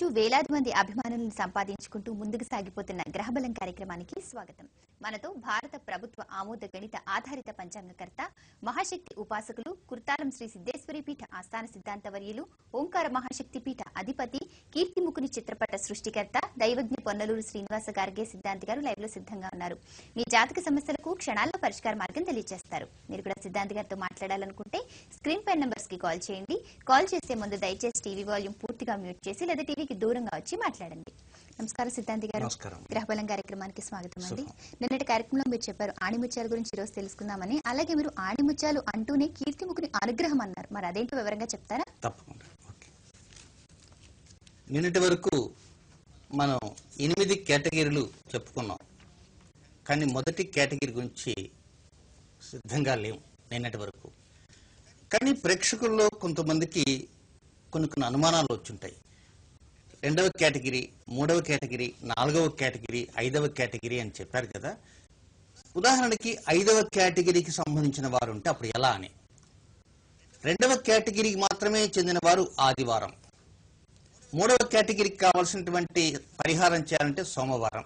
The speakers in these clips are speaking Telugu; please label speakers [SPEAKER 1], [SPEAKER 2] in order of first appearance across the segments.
[SPEAKER 1] రోజు వేలాది మంది అభిమానులను సంపాదించుకుంటూ ముందుకు సాగిపోతున్న గ్రహబలం కార్యక్రమానికి స్వాగతం. మనతో భారత ప్రభుత్వ ఆమోద గణిత ఆధారిత పంచాంగకర్త, మహాశక్తి ఉపాసకులు, కుర్తాలం శ్రీ సిద్ధేశ్వరి పీఠ ఆస్థాన సిద్ధాంతవర్యులు, ఓంకార మహాశక్తి పీఠ అధిపతి, కీర్తిముకుని చిత్రపట సృష్టికర్త, దైవజ్ఞ పొన్నలూరు శ్రీనివాస గార్గే సిద్ధాంతి గారు లైవ్ లో సిద్ధంగా ఉన్నారు. మీ జాతక సమస్యలకు క్షణాల్లో పరిష్కార మార్గం తెలియజేస్తారు. మీరు కూడా సిద్ధాంతి గారితో మాట్లాడాలనుకుంటే స్క్రీన్ పై నంబర్స్ కి కాల్ చేయండి. కాల్ చేసే ముందు దయచేసి టీవీ వాల్యూమ్ పూర్తిగా మ్యూట్ చేసి లేదా టీవీకి దూరంగా వచ్చి మాట్లాడండి. నమస్కారం సిద్ధాంతి గారు, గ్రహబలం కార్యక్రమానికి స్వాగతం అండి. నిన్నటి కార్యక్రమంలో మీరు చెప్పారు ఆణిముత్యాల గురించి ఈరోజు తెలుసుకుందామని. అలాగే మీరు ఆణిముత్యాలు అంటూనే కీర్తిముకుని అనుగ్రహం అన్నారు. మరి అదేంటో వివరంగా చెప్తారా?
[SPEAKER 2] తప్పకుండా. నిన్నటి వరకు మనం 8 కేటగిరీలు చెప్పుకున్నాం, కానీ మొదటి కేటగిరీ గురించి సిద్ధంగా లేవు నిన్నటి వరకు. కానీ ప్రేక్షకుల్లో కొంతమందికి కొన్ని అనుమానాలు వచ్చుంటాయి. 2వ కేటగిరీ, 3వ కేటగిరీ, 4వ కేటగిరీ, 5వ కేటగిరీ అని చెప్పారు కదా. ఉదాహరణకి 5వ కేటగిరీకి సంబంధించిన వారు ఉంటే అప్పుడు ఎలా అని. 2వ కేటగిరీకి మాత్రమే చెందిన వారు ఆదివారం, 3వ కేటగిరీకి కావాల్సినటువంటి పరిహారం చేయాలంటే సోమవారం,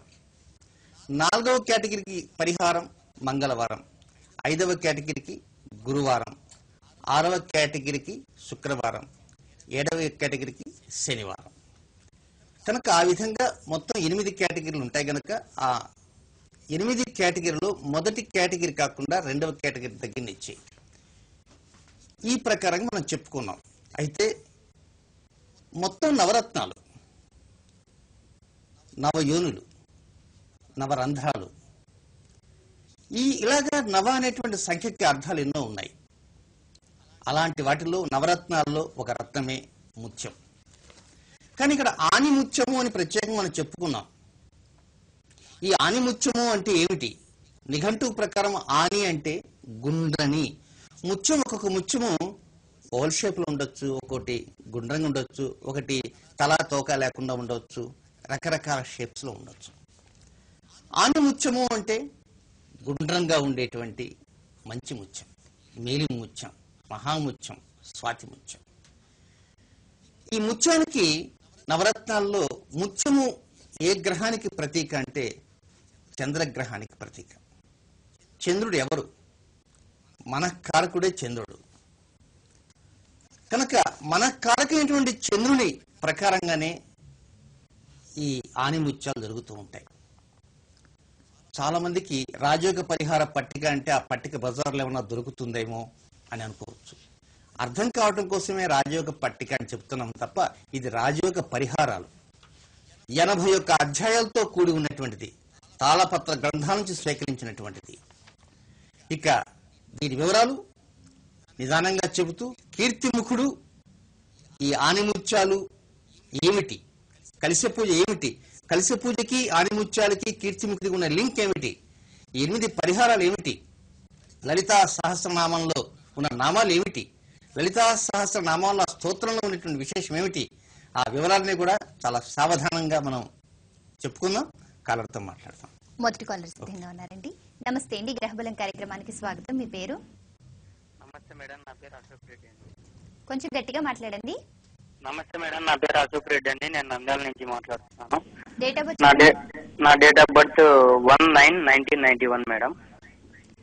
[SPEAKER 2] 4వ కేటగిరీకి పరిహారం మంగళవారం, 5వ కేటగిరీకి గురువారం, 6వ కేటగిరీకి శుక్రవారం, 7వ కేటగిరీకి శనివారం. కనుక ఆ విధంగా మొత్తం 8 కేటగిరీలు ఉంటాయి. కనుక ఆ 8 కేటగిరీలో మొదటి కేటగిరీ కాకుండా 2వ కేటగిరీ దగ్గర నుంచి ఈ ప్రకారంగా మనం చెప్పుకున్నాం. అయితే మొత్తం నవరత్నాలు, నవయోనులు, నవరంధ్రాలు, ఇలాగా నవ అనేటువంటి సంఖ్యకి అర్థాలు ఎన్నో ఉన్నాయి. అలాంటి వాటిలో నవరత్నాల్లో ఒక రత్నమే ముత్యం. కానీ ఇక్కడ ఆణిముత్యము అని ప్రత్యేకంగా మనం చెప్పుకున్నాం. ఈ ఆణిముత్యము అంటే ఏమిటి? నిఘంటువు ప్రకారం ఆణి అంటే గుండ్రని ముత్యం. ఒక్కొక్క ముత్యము ఓవల్ షేప్ లో ఉండొచ్చు, ఒకటి గుండ్రంగా ఉండొచ్చు, ఒకటి తలా తోక లేకుండా ఉండొచ్చు, రకరకాల షేప్స్ లో ఉండొచ్చు. ఆణిముత్యము అంటే గుండ్రంగా ఉండేటువంటి మంచి ముత్యం, మేలి ముత్యం, మహాముత్యం, స్వాతి ముత్యం. ఈ ముత్యానికి నవరత్నాల్లో ముత్యము ఏ గ్రహానికి ప్రతీక అంటే చంద్రగ్రహానికి ప్రతీక. చంద్రుడు ఎవరు? మనఃకారకుడే చంద్రుడు. కనుక మనఃకారకమైనటువంటి చంద్రుని ప్రకారంగానే ఈ ఆణిముత్యాలు జరుగుతూ ఉంటాయి. చాలా మందికి రాజయోగ పరిహార పట్టిక అంటే ఆ పట్టిక బజార్లో ఏమన్నా దొరుకుతుందేమో అని అనుకోవచ్చు. అర్థం కావటం కోసమే రాజయోగ పట్టిక అని చెప్తున్నాం తప్ప ఇది రాజయోగ పరిహారాలు. 81 అధ్యాయాలతో కూడి ఉన్నటువంటిది, తాళపత్ర గ్రంథాల నుంచి స్వీకరించినటువంటిది. ఇక దీని వివరాలు నిదానంగా చెబుతూ, కీర్తిముఖుడు, ఈ ఆణిముత్యాలు ఏమిటి, కలిసే పూజ ఏమిటి, కలిసే పూజకి ఆణిముత్యాలకి కీర్తిముఖుడికి ఉన్న లింక్ ఏమిటి, 8 పరిహారాలు ఏమిటి, లలితా సహస్రనామంలో ఉన్న నామాలు ఏమిటి, లలితా సహస్రనామాల స్తోత్రంలో ఉన్నటువంటి విశేషం ఏమిటి, ఆ వివరాలని కూడా చాలా సావధానంగా మనం చెప్పుకుందాం. కాలర్తో మాట్లాడతాం.
[SPEAKER 1] మొదటి కాలర్ సిద్ధంగా ఉన్నారండి. నమస్తే అండి, గ్రహబలం కార్యక్రమానికి స్వాగతం. మీ పేరు?
[SPEAKER 3] నమస్తే మేడం, నా పేరు అశోక్ రెడ్డి అండి.
[SPEAKER 1] కొంచెం గట్టిగా మాట్లాడండి.
[SPEAKER 3] నమస్తే మేడం, నా పేరు అశోక్ రెడ్డి అండి. నేను నంద్యాల నుంచి మాట్లాడుతున్నాను.
[SPEAKER 1] Date of birth?
[SPEAKER 3] నా date of birth 1/9/1991 madam.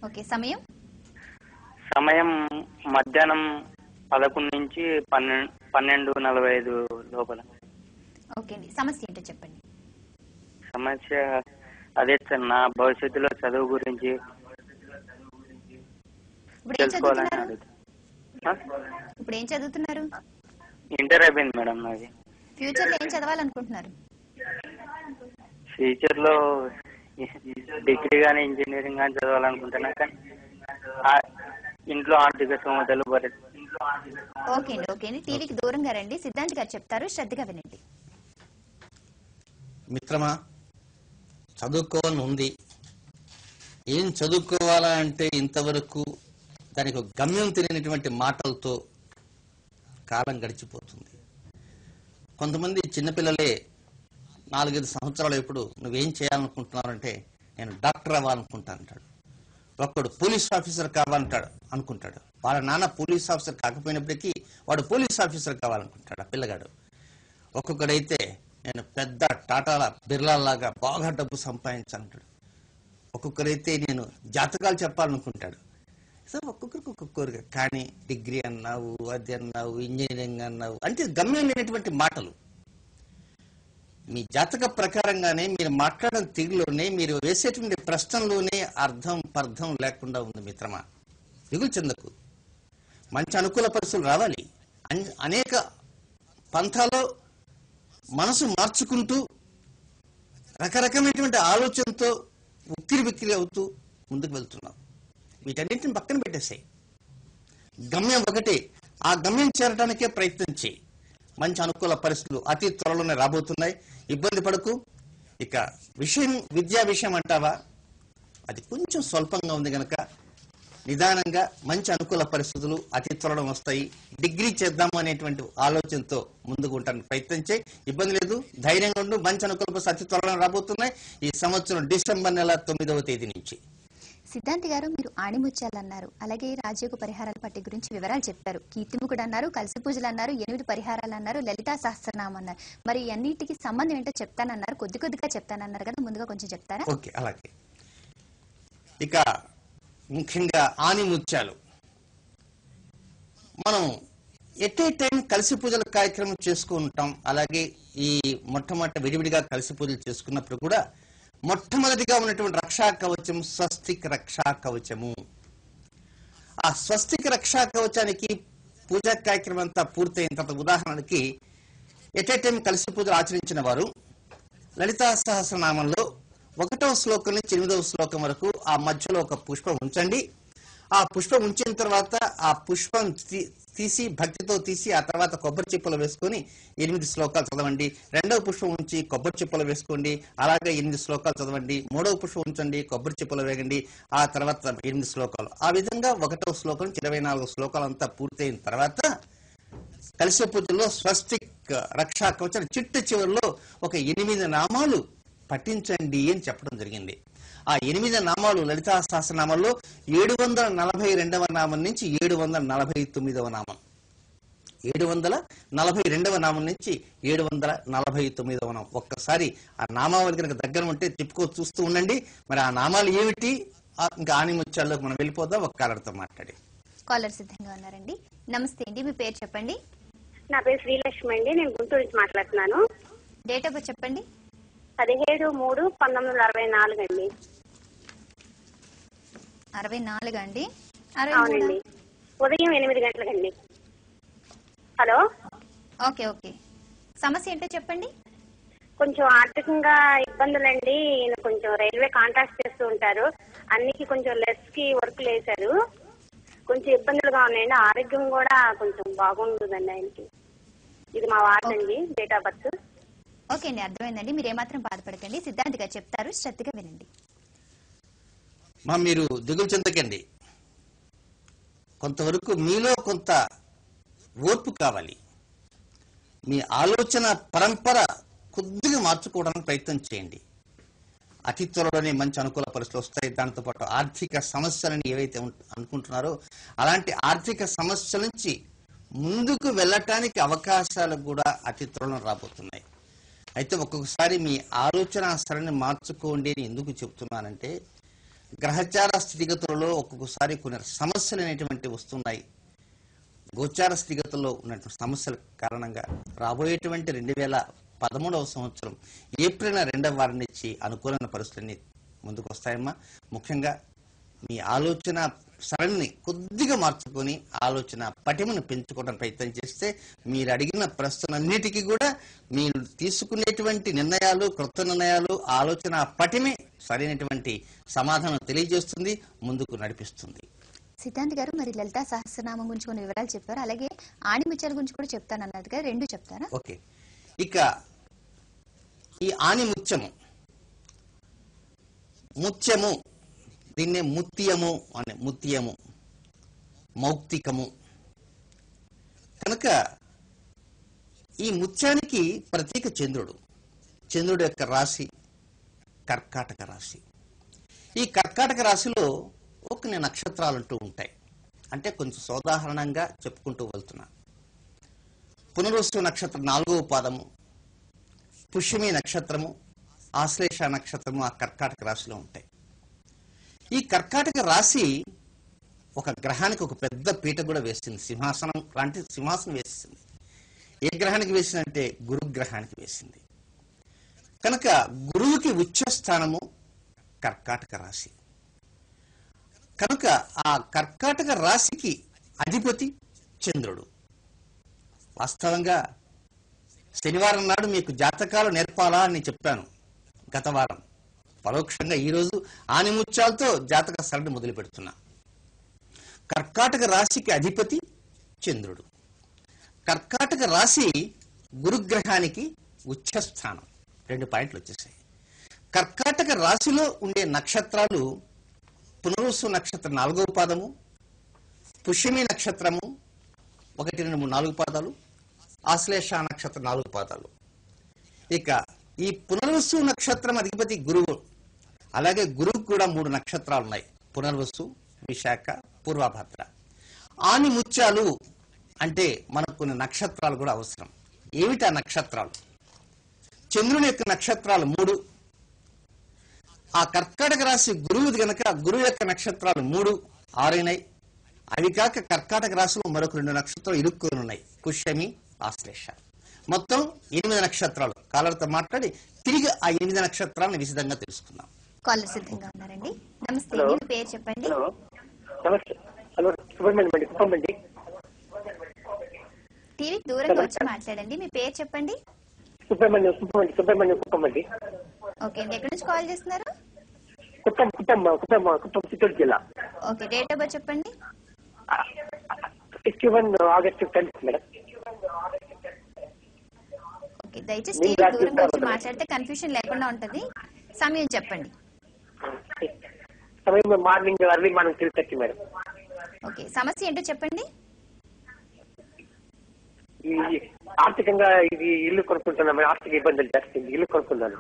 [SPEAKER 1] Okay. సమయం?
[SPEAKER 3] సమయం మధ్యాహ్నం 11 నుంచి 12:45 లోపల.
[SPEAKER 1] ఓకే అండి. సమస్య ఏంటో చెప్పండి.
[SPEAKER 3] సమస్య అదే సార్, నా భవిష్యత్తులో చదువు గురించి తెలుసుకోవాలని అడుగుతాను.
[SPEAKER 1] ఇప్పుడు ఏం చదువుతున్నారు?
[SPEAKER 3] ఇంటర్ అయిపోయింది మేడం నాది.
[SPEAKER 1] ఫ్యూచర్ లో ఏం చదవాలనుకుంటున్నారు?
[SPEAKER 3] ఫ్యూచర్ లో డిగ్రీ గానీ ఇంజనీరింగ్ గానీ చదవాలనుకుంటున్నా, కానీ ఇంట్లో ఆర్థిక సమస్యలు
[SPEAKER 1] ఓకే అండి. టీవీకి దూరంగా రండి. సిద్ధాంతి గారు చెప్తారు, శ్రద్ధగా వినండి.
[SPEAKER 2] మిత్రమా, చదువుకోవాలని ఉంది. ఏం చదువుకోవాలా అంటే ఇంతవరకు దానికి ఒక గమ్యం తెలియనటువంటి మాటలతో కాలం గడిచిపోతుంది. కొంతమంది చిన్నపిల్లలే 4-5 సంవత్సరాలు ఎప్పుడు నువ్వేం చేయాలనుకుంటున్నారంటే నేను డాక్టర్ అవ్వాలనుకుంటా అంటాడు. ఒక్కడు పోలీస్ ఆఫీసర్ కావాలంటాడు అనుకుంటాడు. వాళ్ళ నాన్న పోలీస్ ఆఫీసర్ కాకపోయినప్పటికీ వాడు పోలీస్ ఆఫీసర్ కావాలనుకుంటాడు ఆ పిల్లగాడు. ఒక్కొక్కడైతే నేను పెద్ద టాటాల బిర్లాలాగా బాగా డబ్బు సంపాదించాలంటాడు. ఒక్కొక్కరైతే నేను జాతకాలు చెప్పాలనుకుంటాడు. సో ఒక్కొక్కరికి ఒక్కొక్కరుగా. కానీ డిగ్రీ అన్నావు, అది అన్నావు, ఇంజనీరింగ్ అన్నావు అంటే గమ్యం లేనటువంటి మాటలు. మీ జాతక ప్రకారంగానే మీరు మాట్లాడిన తీరులోనే, మీరు వేసేటువంటి ప్రశ్నలోనే అర్థం పర్థం లేకుండా ఉంది మిత్రమా. దిగులు చెందకు. మంచి అనుకూల పరిస్థితులు రావాలి. అనేక పంథాలో మనసు మార్చుకుంటూ రకరకమైనటువంటి ఆలోచనతో ఉక్కిరి బిక్కిరి అవుతూ ముందుకు వెళ్తున్నాం. వీటన్నింటిని పక్కన పెట్టేసాయి. గమ్యం ఒకటే. ఆ గమ్యం చేరడానికే ప్రయత్నం చేయి. మంచి అనుకూల పరిస్థితులు అతి త్వరలోనే రాబోతున్నాయి. ఇబ్బంది పడకు. ఇక విద్యా విషయం అంటావా, అది కొంచెం స్వల్పంగా ఉంది కనుక నిదానంగా మంచి అనుకూల పరిస్థితులు అతి త్వరలో వస్తాయి. డిగ్రీ చేద్దాము అనేటువంటి ఆలోచనతో ముందుకు ఉండడానికి ప్రయత్నం చేయి. ఇబ్బంది లేదు. ధైర్యంగా ఉండు. మంచి అనుకూల పరిస్థితులు అతి త్వరలో రాబోతున్నాయి ఈ సంవత్సరం డిసెంబర్ నెల 9వ తేదీ నుంచి.
[SPEAKER 1] సిద్ధాంతి గారు, మీరు ఆణిముత్యాలు అన్నారు, అలాగే రాజయోగ పరిహారాల పట్టి గురించి వివరాలు చెప్పారు. కీర్తిముఖుడు అన్నారు, కలసి పూజలు అన్నారు, 8 పరిహారాలు అన్నారు, లలితా సహస్రనామం అన్నారు. మరి అన్నిటికీ సంబంధం ఏంటో చెప్తానన్నారు, కొద్దిగా చెప్తానన్నారు కదా, ముందుగా కొంచెం చెప్తారా?
[SPEAKER 2] ఓకే, అలాగే. ఇక ముఖ్యంగా ఆణిముత్యాలు మనం ఎట్ ఏ టైం కలిసి పూజల కార్యక్రమం చేసుకుంటాం. అలాగే ఈ మొట్టమొదటి విడివిడిగా కలిసి పూజలు చేసుకున్నప్పుడు కూడా మొట్టమొదటిగా ఉన్నటువంటి రక్షా కవచం స్వస్తిక్ రక్షా కవచము. ఆ స్వస్తిక్ రక్షా కవచానికి పూజా కార్యక్రమం అంతా పూర్తయిన తర్వాత, ఉదాహరణకి ఎట్ ఏ టైం కలిసి పూజలు ఆచరించిన వారు లలితా సహస్రనామంలో 1వ శ్లోకం నుంచి 8వ శ్లోకం వరకు ఆ మధ్యలో ఒక పుష్పం ఉంచండి. ఆ పుష్పం ఉంచిన తర్వాత ఆ పుష్పం తీసి భక్తితో తీసి ఆ తర్వాత కొబ్బరి చిప్పలు వేసుకొని 8 శ్లోకాలు చదవండి. 2వ పుష్పం ఉంచి కొబ్బరి చిప్పలు వేసుకోండి. అలాగే 8 శ్లోకాలు చదవండి. 3వ పుష్పం ఉంచండి, కొబ్బరి చిప్పలు వేగండి. ఆ తర్వాత 8 శ్లోకాలు. ఆ విధంగా 1వ శ్లోకం నుంచి 24 శ్లోకాలు అంతా పూర్తయిన తర్వాత కలిసి పూజలో స్వస్తిక్ రక్షా కవచం చిట్ట చివరిలో ఒక 8 నామాలు పఠించండి అని చెప్పడం జరిగింది. ఆ 8 నామాలు లలితా సహస్రనామాల్లో 742వ నామం నుంచి 749వ నామం, 742వ నామం నుంచి 749వ నామం. ఒక్కసారి ఆ నామావళి కనుక దగ్గర ఉంటే తిప్పుకో చూస్తూ ఉండండి. మరి ఆ నామాలు ఏమిటి, ఇంకా ఆణిముత్యాల్లోకి మనం వెళ్ళిపోదాం. ఒక కాలర్తో మాట్లాడి.
[SPEAKER 1] కాలర్ సిద్ధంగా ఉన్నారండి. నమస్తే అండి, మీ పేరు చెప్పండి.
[SPEAKER 4] నా పేరు శ్రీలక్ష్మి అండి, నేను గుంటూరు నుంచి మాట్లాడుతున్నాను.
[SPEAKER 1] డేట్ ఆఫ్ బర్త్ చెప్పండి.
[SPEAKER 4] 17/3/1964 అండి.
[SPEAKER 1] 64 అండి.
[SPEAKER 4] అవునండి, ఉదయం 8 గంటలకండి. హలో,
[SPEAKER 1] ఓకే ఓకే, సమస్య ఏంటో చెప్పండి.
[SPEAKER 4] కొంచెం ఆర్థికంగా ఇబ్బందులండి. ఈయన కొంచెం రైల్వే కాంట్రాక్ట్ చేస్తూ ఉంటారు. అన్నికి కొంచెం లెస్ కి వర్క్ వేశారు. కొంచెం ఇబ్బందులుగా ఉన్నాయండి. ఆరోగ్యం కూడా కొంచెం బాగుంటుందండి ఆయనకి. ఇది మా వార్డండి. Date of birth.
[SPEAKER 1] ఓకే అండి, అర్థమైందండి. మీరు ఏమాత్రం బాధపడకండి, సిద్ధాంతిగా చెప్తారు, శ్రద్ధగా వినండి.
[SPEAKER 2] మీరు దిగులు చెందకండి. కొంతవరకు మీలో కొంత ఓర్పు కావాలి. మీ ఆలోచన పరంపర కొద్దిగా మార్చుకోవడానికి ప్రయత్నం చేయండి. అతి త్వరలోనే మంచి అనుకూల పరిస్థితులు వస్తాయి. దాంతో పాటు ఆర్థిక సమస్యలని ఏవైతే అనుకుంటున్నారో అలాంటి ఆర్థిక సమస్యల నుంచి ముందుకు వెళ్ళటానికి అవకాశాలు కూడా అతి త్వరలో రాబోతున్నాయి. అయితే ఒక్కొక్కసారి మీ ఆలోచన సరళిని మార్చుకోండి అని ఎందుకు చెప్తున్నానంటే, గ్రహచార స్థితిగతులలో ఒక్కొక్కసారి కొన్ని సమస్యలు అనేటువంటివి వస్తున్నాయి. గోచార స్థితిగతుల్లో ఉన్నటువంటి సమస్యల కారణంగా రాబోయేటువంటి 2013వ సంవత్సరం ఏప్రిల్ 2వ వారం నుంచి అనుకూలమైన పరిస్థితులన్నీ ముందుకు వస్తాయమ్మా. ముఖ్యంగా మీ ఆలోచన సరళిని కొద్దిగా మార్చుకొని ఆలోచన పటిమను పెంచుకోవడం ప్రయత్నం చేస్తే మీరు అడిగిన ప్రశ్నలన్నిటికీ కూడా మీరు తీసుకునేటువంటి నిర్ణయాలు, కొత్త నిర్ణయాలు, ఆలోచన పటిమే సరైనటువంటి సమాధానం తెలియజేస్తుంది, ముందుకు నడిపిస్తుంది.
[SPEAKER 1] సిద్ధాంతి గారు, మరి లలితా సహస్రనామం గురించి కొన్ని వివరాలు చెప్పారు, అలాగే ఆణిముత్యాల గురించి కూడా చెప్తానన్నారు కదా, రెండు చెప్తారా?
[SPEAKER 2] ఓకే. ఇక ఈ ఆణిముత్యము, ముత్యము, దీన్నే ముత్యము అనే, ముత్యము మౌక్తికము కనుక ఈ ముత్యానికి ప్రత్యేక చంద్రుడు. చంద్రుడు యొక్క రాశి కర్కాటక రాశి. ఈ కర్కాటక రాశిలో కొన్ని నక్షత్రాలు అంటూ ఉంటాయి. అంటే కొంచెం సోదాహరణంగా చెప్పుకుంటూ వెళ్తున్నా. పునరుసు నక్షత్రం 4వ పాదము, పుష్యమి నక్షత్రము, ఆశ్లేష నక్షత్రము ఆ కర్కాటక రాశిలో ఉంటాయి. ఈ కర్కాటక రాశి ఒక గ్రహానికి ఒక పెద్ద పీట కూడా వేసింది, సింహాసనం లాంటి సింహాసనం వేసింది. ఏ గ్రహానికి వేసిందంటే గురుగ్రహానికి వేసింది. కనుక గురువుకి ఉచ్చ స్థానము కర్కాటక రాశి. కనుక ఆ కర్కాటక రాశికి అధిపతి చంద్రుడు. వాస్తవంగా శనివారం నాడు మీకు జాతకాలు నేర్పాలా అని చెప్పాను గత వారం. పరోక్షంగా ఈరోజు ఆనిముత్యాలతో జాతక సరళి మొదలు పెడుతున్నా. కర్కాటక రాశికి అధిపతి చంద్రుడు. కర్కాటక రాశి గురుగ్రహానికి ఉచ్చస్థానం. 2 పాయింట్లు వచ్చేసాయి. కర్కాటక రాశిలో ఉండే నక్షత్రాలు పునరుసు నక్షత్రం 4వ పాదము, పుష్యమి నక్షత్రము 1, 2, 3, 4 పాదాలు, ఆశ్లేష నక్షత్రం 4 పాదాలు. ఇక ఈ పునర్వసు నక్షత్రం అధిపతి గురువు. అలాగే గురువుకు కూడా 3 నక్షత్రాలు ఉన్నాయి, పునర్వసు, విశాఖ, పూర్వభద్ర. ఆని ముత్యాలు అంటే మనకు కొన్ని నక్షత్రాలు కూడా అవసరం. ఏమిటి ఆ నక్షత్రాలు? చంద్రుని యొక్క నక్షత్రాలు 3. ఆ కర్కాటక రాశి గురువుది గనక గురువు యొక్క నక్షత్రాలు 3, 6 అయినాయి. అవి కాక కర్కాటక రాశిలో మరొక 2 నక్షత్రాలు ఇరుక్కొని ఉన్నాయి, పుష్యమి, ఆశ్లేష. మొత్తం 8 నక్షత్రాలు. కాలర్తో మాట్లాడి తిరిగి ఆ 8 నక్షత్రాలను విశదంగా తెలుసుకుందాం.
[SPEAKER 1] కాలర్ సిద్ధంగా ఉన్నారండి. నమస్తే,
[SPEAKER 5] హలో.
[SPEAKER 1] మీ పేరు చెప్పండి.
[SPEAKER 5] హలో నమస్తే. హలో సుబ్రహ్మణ్యం అండి, కుప్పండి.
[SPEAKER 1] టీవీ దూరంగా వచ్చి మాట్లాడండి. మీ పేరు చెప్పండి.
[SPEAKER 5] సుబ్రహ్మణ్యం కుప్పండి.
[SPEAKER 1] ఓకే అండి, ఎక్కడి నుంచి కాల్ చేస్తున్నారు?
[SPEAKER 5] కుప్పం చిత్తూరు జిల్లా.
[SPEAKER 1] ఓకే, డేట్ ఆఫ్ బర్త్ చెప్పండి.
[SPEAKER 5] 61 ఆగస్టు 10th మేడం.
[SPEAKER 1] ఓకే, దయచేసి టీవీ దూరంగా వచ్చి మాట్లాడితే కన్ఫ్యూషన్ లేకుండా ఉంటది. సమయం చెప్పండి.
[SPEAKER 5] సమయం morning early morning 3:30 madam.
[SPEAKER 1] Okay, సమస్య ఏంటో చెప్పండి.
[SPEAKER 5] ఈ ఆర్థికంగా ఇది ఇల్లు కొనుక్కుంటున్నాను, ఆర్థిక ఇబ్బందులు చేస్తుంది. ఇల్లు కొనుక్కున్నాను,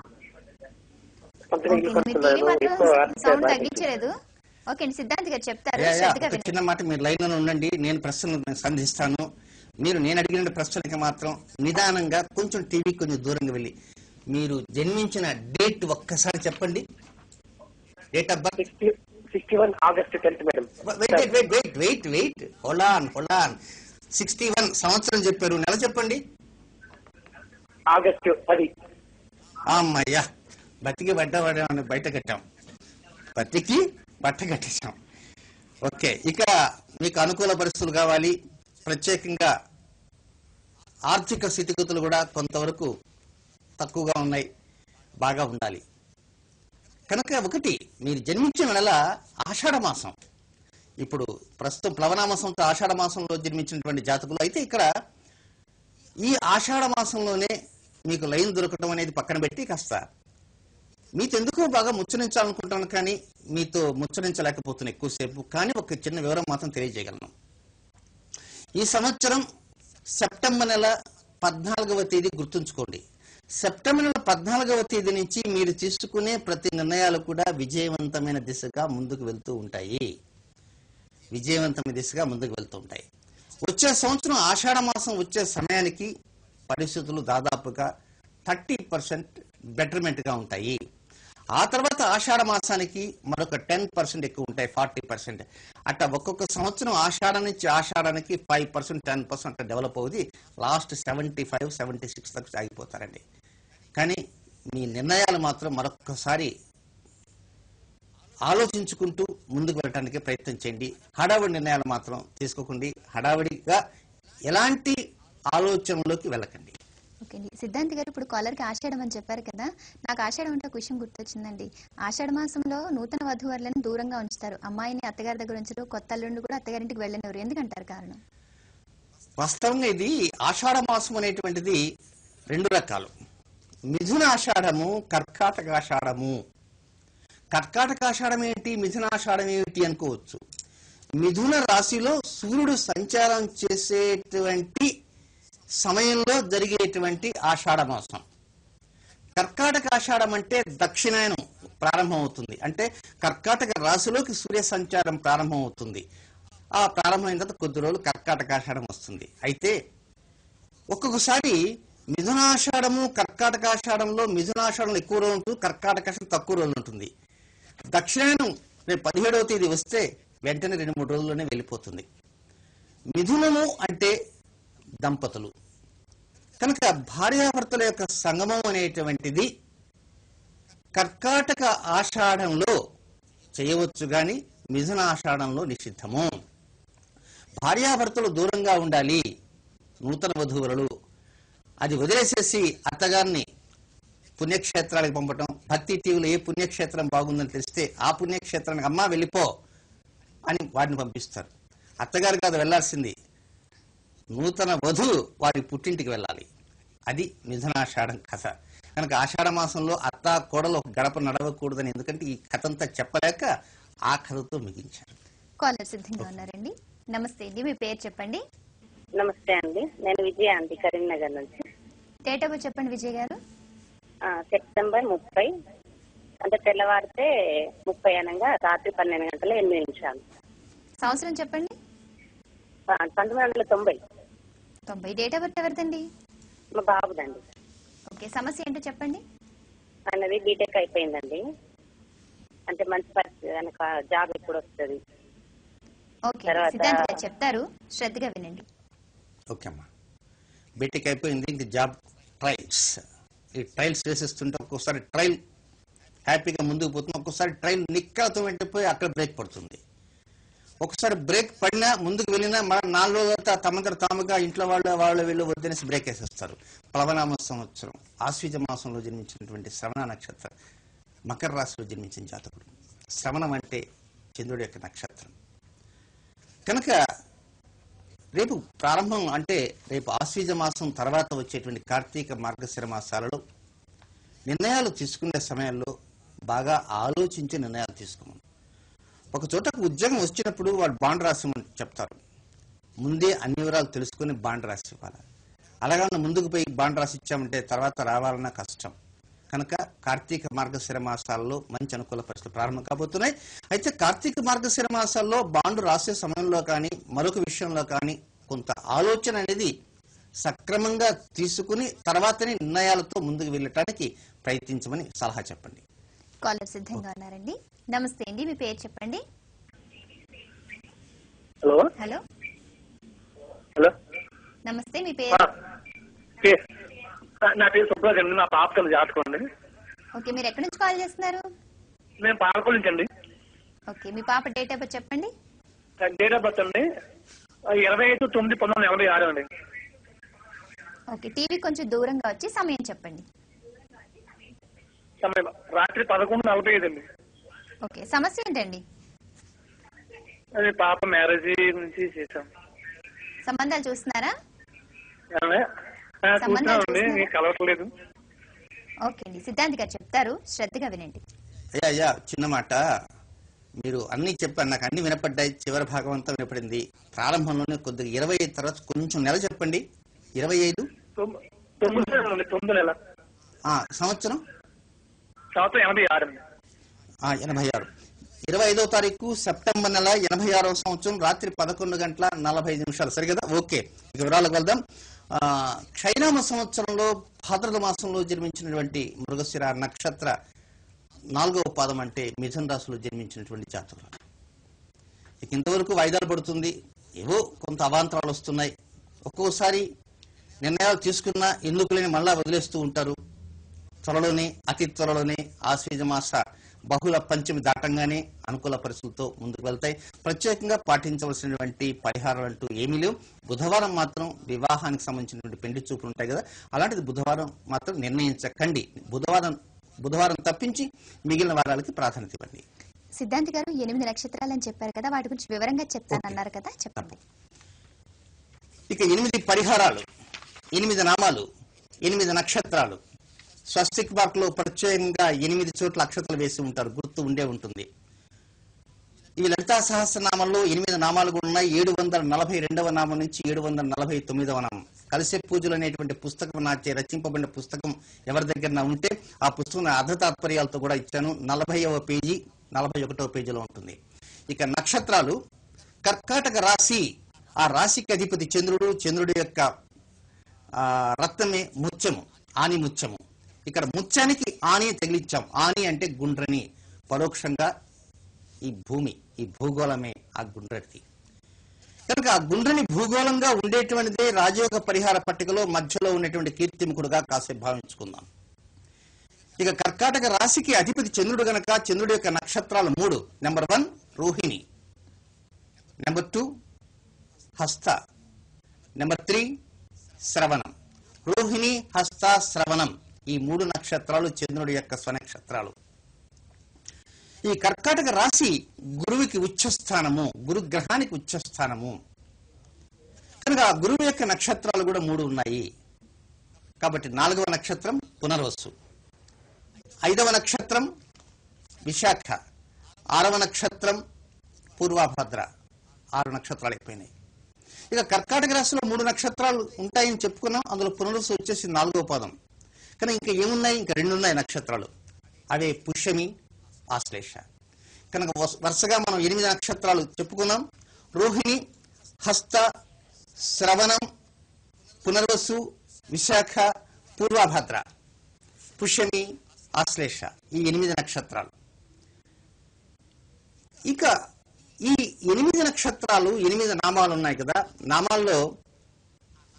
[SPEAKER 5] సొంతగా ఇల్లు
[SPEAKER 1] ఓకే, మీ టీవీ
[SPEAKER 5] కొనుక్కున్నాను. ఎక్కువ
[SPEAKER 1] మాత్రం సౌండ్ తగ్గించలేదు. ఓకే అండి, సిద్ధాంత్ గారు చెప్తారు, శ్రద్ధగా
[SPEAKER 2] ఒక
[SPEAKER 1] వినండి.
[SPEAKER 2] చిన్న మాట, మీరు లైన్ లో ఉండండి, నేను ప్రశ్నలు సంధిస్తాను. నేను అడిగిన ప్రశ్నలకి మాత్రం నిదానంగా కొంచెం టీవీ కొంచెం దూరంగా వెళ్ళి మీరు జన్మించిన డేట్ ఒక్కసారి చెప్పండి. Date of birth
[SPEAKER 5] 61 August 10th madam.
[SPEAKER 2] Wait hold on 61 సంవత్సరం చెప్పారు, నెల చెప్పండి.
[SPEAKER 5] ఆగస్టు 10.
[SPEAKER 2] అమ్మయ్యా, బతికి పడ్డవాడేమని బయట కట్టాం, బతికి బట్ట కట్టేశాం. ఓకే, ఇక మీకు అనుకూల పరిస్థితులు కావాలి. ప్రత్యేకంగా ఆర్థిక స్థితిగతులు కూడా కొంతవరకు తక్కువగా ఉన్నాయి, బాగా ఉండాలి. కనుక ఒకటి, మీరు జన్మించిన నెల ఆషాఢ మాసం. ఇప్పుడు ప్రస్తుతం ప్లవనామాసంతో ఆషాఢ మాసంలో జన్మించినటువంటి జాతకులు అయితే ఇక్కడ ఈ ఆషాఢ మాసంలోనే మీకు లైన్ దొరకడం అనేది పక్కన పెట్టి కాస్త మీతో ఎందుకో బాగా ముచ్చరించాలనుకుంటాను, కానీ మీతో ముచ్చరించలేకపోతున్నాను ఎక్కువసేపు. కానీ ఒక చిన్న వివరం మాత్రం తెలియజేయగలను. ఈ సంవత్సరం సెప్టెంబర్ నెల 14వ తేదీ గుర్తుంచుకోండి. సెప్టెంబర్ నెల 14వ తేదీ నుంచి మీరు తీసుకునే ప్రతి నిర్ణయాలు కూడా విజయవంతమైన దిశగా ముందుకు వెళ్తూ ఉంటాయి. వచ్చే సంవత్సరం ఆషాఢ మాసం వచ్చే సమయానికి పరిస్థితులు దాదాపుగా 30% బెటర్మెంట్ గా ఉంటాయి. ఆ తర్వాత ఆషాఢ మాసానికి మరొక 10% ఎక్కువ ఉంటాయి, 40%. అట్లా ఒక్కొక్క సంవత్సరం ఆషాఢం నుంచి ఆషాఢానికి 5%, 10% డెవలప్ అవుతుంది. లాస్ట్ 75, 76 దాకా ఆగిపోతారండి. కానీ మీ నిర్ణయాలు మాత్రం మరొక్కసారి ఆలోచించుకుంటూ ముందుకు వెళ్ళడానికి ప్రయత్నం చేయండి. హడావుడి నిర్ణయాలు మాత్రం తీసుకోకండి. హడావుడిగా ఎలాంటి ఆలోచనలోకి వెళ్ళకండి.
[SPEAKER 1] ఓకే అండి, సిద్ధాంత్ గారు ఇప్పుడు కాలర్ కి ఆషాఢం అని చెప్పారు కదా, నాకు ఆషాఢం అంటే ఒక విషయం గుర్తొచ్చిందండి. ఆషాఢ మాసంలో నూతన వధూవరులను దూరంగా ఉంచుతారు. అమ్మాయిని అత్తగారి దగ్గర ఉంచరు, కొత్త అల్లుండి కూడా అత్తగారింటికి వెళ్ళనివ్వరు. ఎందుకంటారు కారణం?
[SPEAKER 2] వాస్తవంగా ఇది ఆషాఢ మాసం అనేటువంటిది 2 రకాలు. మిథున ఆషాఢము, కర్కాటక ఆషాఢము. కర్కాటక ఆషాఢం ఏంటి, మిథున ఆషాఢం ఏమిటి అనుకోవచ్చు. మిథున రాశిలో సూర్యుడు సంచారం చేసేటువంటి సమయంలో జరిగేటువంటి ఆషాఢ మాసం. కర్కాటక ఆషాఢం అంటే దక్షిణాయనం ప్రారంభం అవుతుంది. అంటే కర్కాటక రాశిలోకి సూర్య సంచారం ప్రారంభం అవుతుంది. ఆ ప్రారంభమైన తర్వాత కొద్ది రోజులు కర్కాటక ఆషాఢం వస్తుంది. అయితే ఒక్కొక్కసారి మిథునాషాఢము కర్కాటకాషాఢంలో మిథునాషాఢంలో ఎక్కువ రోజులు ఉంటుంది, కర్కాటకాషాఢం తక్కువ రోజులు ఉంటుంది. దక్షిణాయనం రేపు 17వ తేదీ వస్తే వెంటనే 2-3 రోజుల్లోనే వెళ్ళిపోతుంది. మిథునము అంటే దంపతులు కనుక భార్యాభర్తల యొక్క సంగమం అనేటువంటిది కర్కాటక ఆషాఢంలో చేయవచ్చు గాని మిథునాషాఢంలో నిషిద్ధము. భార్యాభర్తలు దూరంగా ఉండాలి. నూతన వధూవరులు అది వదిలేసేసి అత్తగారిని పుణ్యక్షేత్రాలకు పంపటం, భక్తి టీవీలో ఏ పుణ్యక్షేత్రం బాగుందని తెలిస్తే ఆ పుణ్యక్షేత్రానికి అమ్మా వెళ్ళిపో అని వాడిని పంపిస్తారు. అత్తగారు కాదు వెళ్లాల్సింది, నూతన వధువు వారి పుట్టింటికి వెళ్ళాలి. అది మిథునాషాఢం కథ. కనుక ఆషాఢ మాసంలో అత్త కోడలు ఒక గడప నడవకూడదని, ఎందుకంటే ఈ కథ అంతా చెప్పలేక ఆ కథతో ముగించారు.
[SPEAKER 1] కాలర్ సిద్ధంగా ఉన్నారండి. నమస్తే అండి, మీ పేరు చెప్పండి.
[SPEAKER 4] నమస్తే అండి, నేను విజయ అండి, కరీంనగర్ నుంచి.
[SPEAKER 1] డేట్ ఆఫ్ బర్త్ చెప్పండి విజయ్ గారు.
[SPEAKER 4] సెప్టెంబర్ 30 అంటే తెల్లవారితే 30 అనగా రాత్రి 12 గంటల 8 నిమిషాలు.
[SPEAKER 1] సంవత్సరం చెప్పండి.
[SPEAKER 4] 1990.
[SPEAKER 1] 90. డేట్ ఆఫ్ బర్త్ ఎవరిదండి?
[SPEAKER 4] మా బాబుదండి.
[SPEAKER 1] ఓకే, సమస్య ఏంటో చెప్పండి.
[SPEAKER 4] అన్నది బీటెక్ అయిపోయిందండి, అంటే మంచి పరిస్థితి కనుక జాబ్ ఎప్పుడు వస్తుంది?
[SPEAKER 1] ఓకే, సిద్ధాంత్ గారు చెప్తారు, శ్రద్ధగా వినండి.
[SPEAKER 2] ఓకే అమ్మా, బీటెక్ అయిపోయింది, ఇంక జాబ్ ట్రయల్స్. ఈ ట్రయల్స్ వేసేస్తుంటే ఒక్కొక్కసారి ట్రయల్ హ్యాపీగా ముందుకు పోతుంది, ఒక్కొక్కసారి ట్రయల్ నిక్కలతో వెంటపోయి అక్కడ బ్రేక్ పడుతుంది. ఒకసారి బ్రేక్ పడినా ముందుకు వెళ్ళినా మన 4 రోజులతో తమంతట తాముగా ఇంట్లో వాళ్ళు వీళ్ళు వద్దనేసి బ్రేక్ వేసేస్తారు. ప్లవనామ సంవత్సరం ఆశ్వీజ మాసంలో జన్మించినటువంటి శ్రవణ నక్షత్రం, మకర రాశిలో జన్మించిన జాతకుడు. శ్రవణం అంటే చంద్రుడి యొక్క నక్షత్రం కనుక రేపు ప్రారంభం అంటే రేపు ఆశ్వీజ మాసం తర్వాత వచ్చేటువంటి కార్తీక మార్గశిర మాసాలలో నిర్ణయాలు తీసుకునే సమయంలో బాగా ఆలోచించి నిర్ణయాలు తీసుకోమని. ఒక చోటకు ఉద్యోగం వచ్చినప్పుడు వాళ్ళు బాండ్ రాసిమని చెప్తారు. ముందే అన్ని వివరాలు తెలుసుకుని బాండ్ రాసి ఇవ్వాలి. అలాగే ముందుకు పోయి బాండ్ రాసి ఇచ్చామంటే తర్వాత రావాలన్నా కష్టం. కనుక కార్తీక మార్గశిర మాసాల్లో మంచి అనుకూల పరిస్థితులు ప్రారంభం కాబోతున్నాయి. అయితే కార్తీక మార్గశిర మాసాల్లో బాండు రాసే సమయంలో కానీ మరొక విషయంలో కానీ కొంత ఆలోచన అనేది సక్రమంగా తీసుకుని తర్వాతనే నిర్ణయాలతో ముందుకు వెళ్ళటానికి ప్రయత్నించమని సలహా చెప్పండి.
[SPEAKER 1] కాలర్ సిద్ధంగా ఉన్నారండి. నమస్తే అండి, మీ పేరు చెప్పండి.
[SPEAKER 5] హలో
[SPEAKER 1] హలో
[SPEAKER 5] హలో
[SPEAKER 1] నమస్తే, మీ పేరు?
[SPEAKER 5] నా పేరు సుబ్రాజ్ అండి, నా పాప జాతకం అండి.
[SPEAKER 1] ఓకే, మీరు ఎక్కడి నుంచి కాల్ చేస్తున్నారు?
[SPEAKER 5] మేము పాలకొల్లు నుంచి అండి.
[SPEAKER 1] ఓకే, మీ పాప డేట్ ఆఫ్ బర్త్ చెప్పండి.
[SPEAKER 5] డేట్ ఆఫ్ బర్త్ అండి 25/9/1986 అండి.
[SPEAKER 1] ఓకే, టీవీ కొంచెం దూరంగా వచ్చి సమయం చెప్పండి.
[SPEAKER 5] సమయం రాత్రి 11:45 అండి.
[SPEAKER 1] ఓకే, సమస్య ఏంటండి?
[SPEAKER 5] అది పాప మ్యారేజ్ నుంచి చేశాం.
[SPEAKER 1] సంబంధాలు చూస్తున్నారా?
[SPEAKER 5] చూస్తున్నామండి, మీకు కలవట్లేదు.
[SPEAKER 1] ఓకే అండి, సిద్ధాంత్ గారు చెప్తారు, శ్రద్ధగా వినండి.
[SPEAKER 2] అయ్యా చిన్న మాట, మీరు అన్ని చెప్పారు, నాకు అన్ని వినపడ్డాయి, చివరి భాగం అంతా వినపడింది. ప్రారంభంలోనే కొద్దిగా 25 తర్వాత కొంచెం నెల చెప్పండి. 25
[SPEAKER 5] 9 నెల
[SPEAKER 2] సంవత్సరం
[SPEAKER 5] 86.
[SPEAKER 2] 86. 25వ తారీఖు సెప్టెంబర్ నెల 86వ సంవత్సరం రాత్రి 11:45 సరిగదా? ఓకే, ఇక వివరాలకు వెళ్దాం. క్షైనామ సంవత్సరంలో భాద్రపద మాసంలో జన్మించినటువంటి మృగశిర నక్షత్ర 4వ పాదం అంటే మిథున రాశిలో జన్మించినటువంటి జాతకులు. ఇక ఇంతవరకు వాయిదాలు పడుతుంది, ఏవో కొంత అవాంతరాలు వస్తున్నాయి. ఒక్కోసారి నిర్ణయాలు తీసుకున్నా ఎందుకు లేని మళ్ళా వదిలేస్తూ ఉంటారు. త్వరలోనే అతి త్వరలోనే ఆశ్వీజ మాస బహుళ పంచమి దాటంగానే అనుకూల పరిస్థితులతో ముందుకు వెళ్తాయి. ప్రత్యేకంగా పాటించవలసినటువంటి పరిహారాలు అంటూ ఏమీ లేవు. బుధవారం మాత్రం వివాహానికి సంబంధించినటువంటి పెళ్లి చూపులు ఉంటాయి కదా, అలాంటిది బుధవారం మాత్రం నిర్ణయించకండి. బుధవారం తప్పించి మిగిలిన వారాలకి ప్రాధాన్యత ఇవ్వండి.
[SPEAKER 1] సిద్ధాంత్ గారు 8 నక్షత్రాలు అని చెప్పారు కదా, వాటి గురించి వివరంగా చెప్తానన్నారు కదా, చెప్పండి.
[SPEAKER 2] ఇక 8 పరిహారాలు, 8 నామాలు, 8 నక్షత్రాలు. స్వస్తిక్ మార్క్ లో ప్రత్యేకంగా 8 చోట్ల అక్షతలు వేసి ఉంటారు, గుర్తు ఉండే ఉంటుంది. ఇవి లలితా సహస్రనామంలో 8 నామాలు కూడా ఉన్నాయి. 742వ నామం నుంచి 749వ నామం. కలిసే పూజలు అనేటువంటి పుస్తకం నాచే రచింపబడిన పుస్తకం ఎవరి దగ్గర ఉంటే ఆ పుస్తకం అర్ధ తాత్పర్యాలతో కూడా ఇచ్చాను. 40వ పేజీ 41వ పేజీలో ఉంటుంది. ఇక నక్షత్రాలు, కర్కాటక రాశి, ఆ రాశికి అధిపతి చంద్రుడు. చంద్రుడి యొక్క రత్నమే ముత్యము, ఆని ముత్యము. ఇక్కడ ముత్యానికి ఆని తగిలించాం. ఆని అంటే గుండ్రని, పరోక్షంగా ఈ భూమి, ఈ భూగోళమే ఆ గుండ్రది. కనుక ఆ గుండ్రని భూగోళంగా ఉండేటువంటిదే రాజయోగ పరిహార పట్టికలో మధ్యలో ఉన్నటువంటి కీర్తిముఖుడుగా కాసేపు భావించుకుందాం. ఇక కర్కాటక రాశికి అధిపతి చంద్రుడు గనక చంద్రుడి యొక్క నక్షత్రాలు 3. నెంబర్ 1 రోహిణి, నెంబర్ 2 హస్త, నెంబర్ 3 శ్రవణం. రోహిణి, హస్త, శ్రవణం ఈ 3 నక్షత్రాలు చంద్రుడి యొక్క స్వనక్షత్రాలు. ఈ కర్కాటక రాశి గురువుకి ఉచ్చస్థానము, గురుగ్రహానికి ఉచ్చస్థానము కనుక గురువు యొక్క నక్షత్రాలు కూడా 3 ఉన్నాయి. కాబట్టి 4వ నక్షత్రం పునర్వసు, 5వ నక్షత్రం విశాఖ, 6వ నక్షత్రం పూర్వభద్ర. 6 నక్షత్రాలు అయిపోయినాయి. ఇక కర్కాటక రాశిలో 3 నక్షత్రాలు ఉంటాయని చెప్పుకున్నాం. అందులో పునర్వసు వచ్చేసి 4వ పాదం. కానీ ఇంకా ఏమున్నాయి? ఇంకా 2 ఉన్నాయి నక్షత్రాలు. అవే పుష్యమి, ఆశ్లేష. కనుక వరుసగా మనం 8 నక్షత్రాలు చెప్పుకున్నాం. రోహిణి, హస్త, శ్రవణం, పునర్వసు, విశాఖ, పూర్వభద్ర, పుష్యమి, ఆశ్లేష ఈ 8 నక్షత్రాలు. ఇక ఈ 8 నక్షత్రాలు 8 నామాలు ఉన్నాయి కదా. నామాల్లో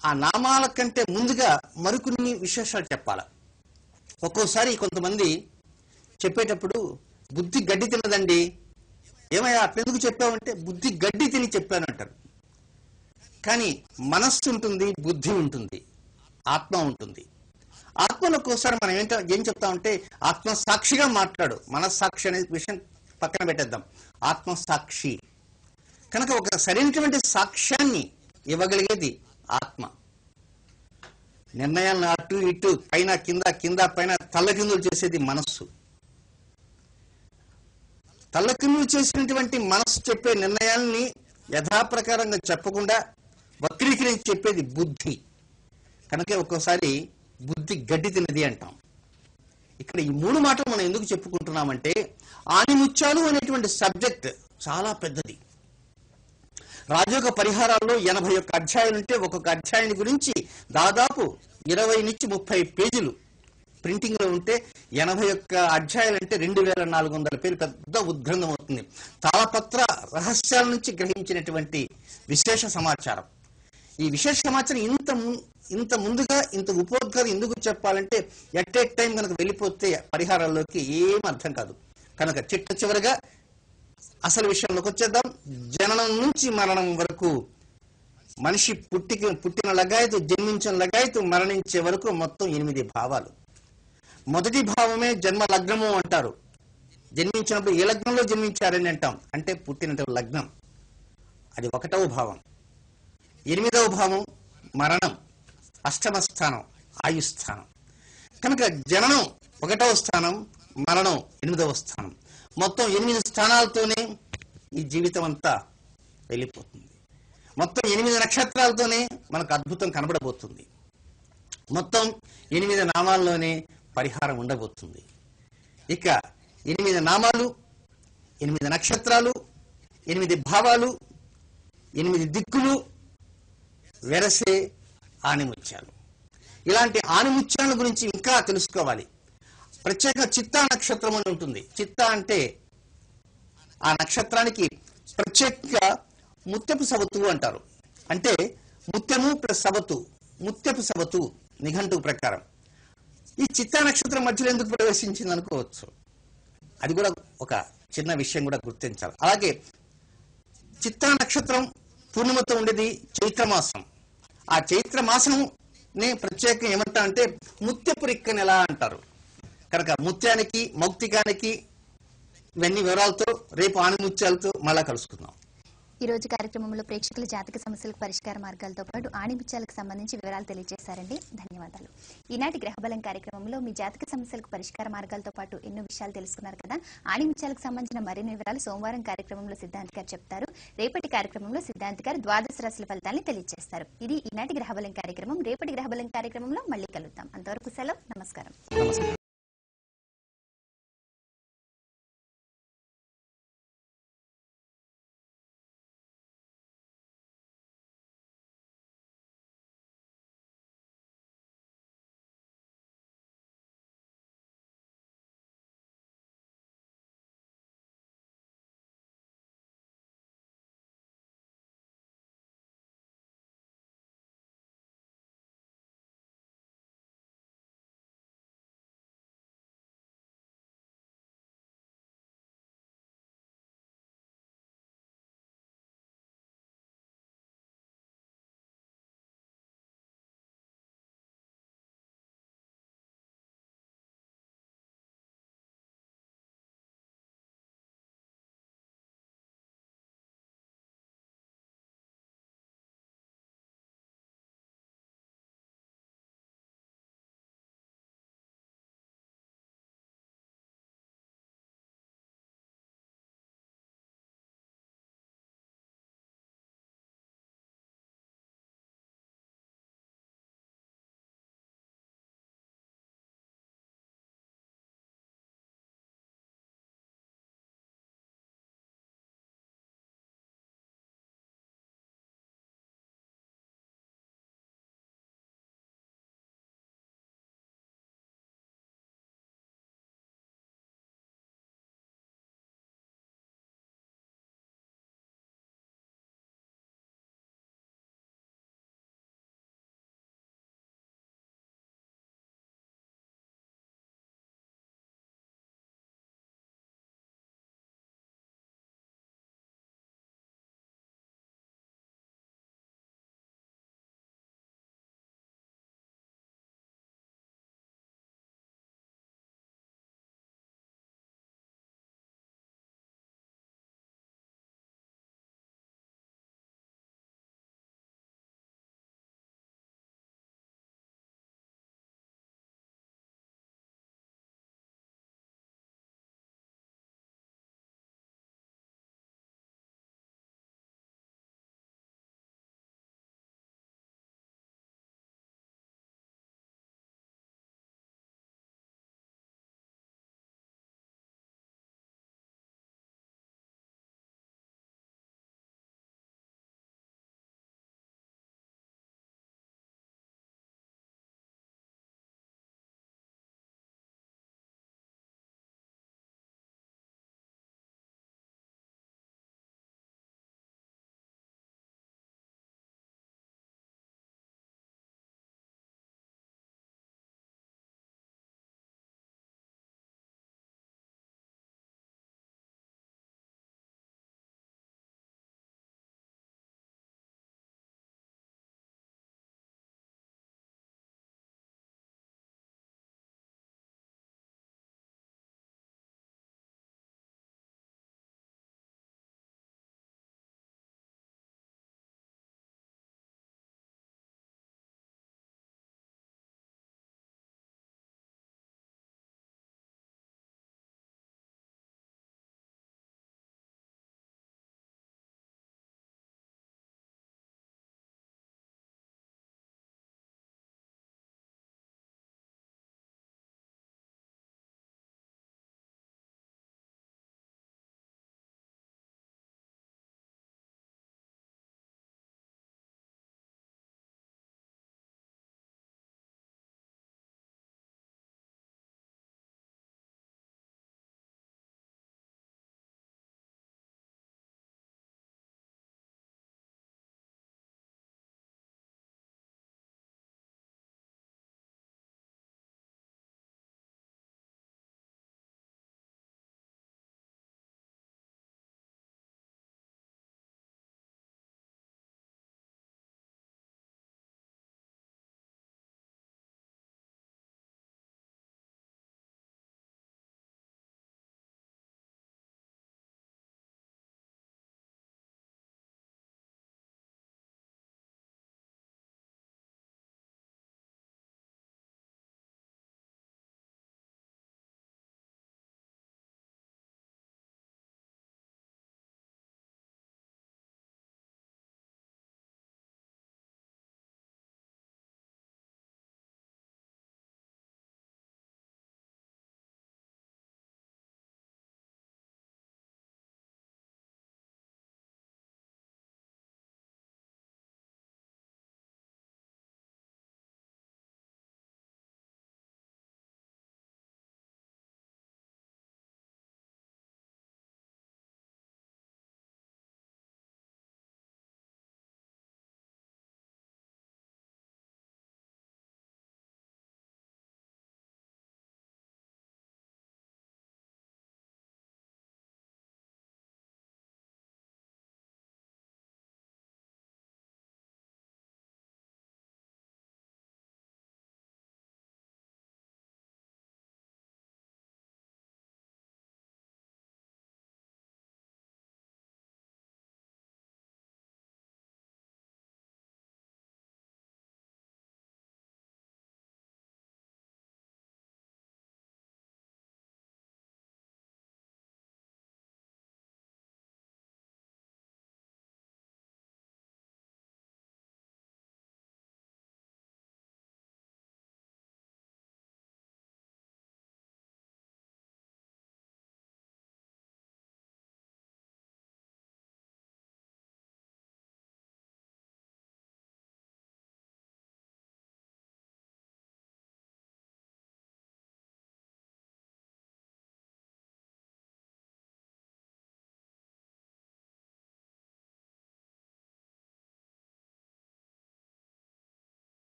[SPEAKER 2] ఆ నామాల కంటే ముందుగా మరికొన్ని విశేషాలు చెప్పాలి. ఒక్కోసారి కొంతమంది చెప్పేటప్పుడు బుద్ధి గడ్డి తినదండి, ఏమయ్యా అట్లెందుకు చెప్పావంటే బుద్ధి గడ్డి తిని చెప్పానంటారు. కానీ మనస్సు ఉంటుంది, బుద్ధి ఉంటుంది, ఆత్మ ఉంటుంది. ఆత్మలో ఒక్కోసారి మనం ఏం చెప్తామంటే ఆత్మ సాక్షిగా మాట్లాడు. మనస్సాక్షి అనే విషయం పక్కన పెట్టేద్దాం. ఆత్మ సాక్షి కనుక ఒక సరైనటువంటి సాక్ష్యాన్ని ఇవ్వగలిగేది ఆత్మ. నిర్ణయాలను అటు ఇటు పైన కింద, కింద పైన తల్లకిందులు చేసేది మనస్సు. తల్లకిందులు చేసినటువంటి మనస్సు చెప్పే నిర్ణయాల్ని యథాప్రకారంగా చెప్పకుండా వక్రీకరించి చెప్పేది బుద్ధి. కనుక ఒక్కోసారి బుద్ధి గడ్డి తిన్నది అంటాం. ఇక్కడ ఈ 3 మాటలు మనం ఎందుకు చెప్పుకుంటున్నామంటే ఆనిముత్యాలు అనేటువంటి సబ్జెక్ట్ చాలా పెద్దది. రాజయోగ పరిహారాల్లో 81 అధ్యాయాలు ఉంటే ఒక్కొక్క అధ్యాయాన్ని గురించి దాదాపు 20 నుంచి 30 పేజీలు ప్రింటింగ్ లో ఉంటే 81 అధ్యాయాలు అంటే 2400 పేజీలు పెద్ద ఉద్గ్రంథం అవుతుంది. తాళపత్ర రహస్యాల నుంచి గ్రహించినటువంటి విశేష సమాచారం. ఈ విశేష సమాచారం ఇంత ముందుగా ఇంత ఉపోద్ఘాతం ఎందుకు చెప్పాలంటే ఎట్ ఏ టైం కనుక వెళ్ళిపోతే పరిహారాల్లోకి ఏం అర్థం కాదు. కనుక చివరిగా అసలు విషయంలోకి వచ్చేద్దాం. జననం నుంచి మరణం వరకు మనిషి పుట్టిన లగాయతు, జన్మించిన లగాయతు, మరణించే వరకు మొత్తం 8 భావాలు. మొదటి భావమే జన్మ లగ్నము అంటారు. జన్మించినప్పుడు ఏ లగ్నంలో జన్మించారని అంటాం అంటే పుట్టిన లగ్నం, అది 1వ భావం. 8వ భావం మరణం, 8వ స్థానం ఆయుస్థానం. కనుక జననం 1వ స్థానం, మరణం 8వ స్థానం. మొత్తం 8 స్థానాలతోనే ఈ జీవితం అంతా వెళ్ళిపోతుంది. మొత్తం 8 నక్షత్రాలతోనే మనకు అద్భుతం కనబడబోతుంది. మొత్తం 8 నామాల్లోనే పరిహారం ఉండబోతుంది. ఇక 8 నామాలు, 8 నక్షత్రాలు, 8 భావాలు, 8 దిక్కులు, వెరసే ఆనిముత్యాలు. ఇలాంటి ఆనిముత్యాల గురించి ఇంకా తెలుసుకోవాలి. ప్రత్యేక చిత్తా నక్షత్రం అని ఉంటుంది. చిత్తా అంటే ఆ నక్షత్రానికి ప్రత్యేకంగా ముత్యపు సవతు అంటారు. అంటే ముత్యము ప్లస్ సవతు, ముత్యపు సవతు నిఘంటు ప్రకారం. ఈ చిత్తా నక్షత్రం మధ్యలో ఎందుకు ప్రవేశించింది అనుకోవచ్చు. అది కూడా ఒక చిన్న విషయం కూడా గుర్తించాలి. అలాగే చిత్తా నక్షత్రం పూర్ణిమతో ఉండేది చైత్రమాసం. ఆ చైత్రమాసంని ప్రత్యేకంగా ఏమంటా అంటే ముత్యపు రిక్క నెల అంటారు. కనుక ముత్యానికి, మౌక్తికానికి ఇవన్నీ వివరాలతో రేపు ఆనిముత్యాలతో మళ్ళా కలుసుకుందాం.
[SPEAKER 1] ఈ రోజు కార్యక్రమంలో ప్రేక్షకుల జాతక సమస్యలకు పరిష్కార మార్గాలతో పాటు ఆణిముత్యాలకు సంబంధించి వివరాలు తెలియజేశారండి. ధన్యవాదాలు. ఈనాటి గ్రహబలం కార్యక్రమంలో మీ జాతక సమస్యలకు పరిష్కార మార్గాలతో పాటు ఎన్నో విషయాలు తెలుసుకున్నారు కదా. ఆణిముత్యాలకు సంబంధించిన మరిన్ని వివరాలు సోమవారం కార్యక్రమంలో సిద్ధాంత్ గారు చెప్తారు. రేపటి కార్యక్రమంలో సిద్ధాంత్ గారు ద్వాదశ రాశుల ఫలితాలను తెలియజేస్తారు. ఇది ఈనాటి గ్రహబలం కార్యక్రమం. రేపటి గ్రహబలం కార్యక్రమంలో మళ్ళీ కలుద్దాం. అంతవరకు సెలవు. నమస్కారం.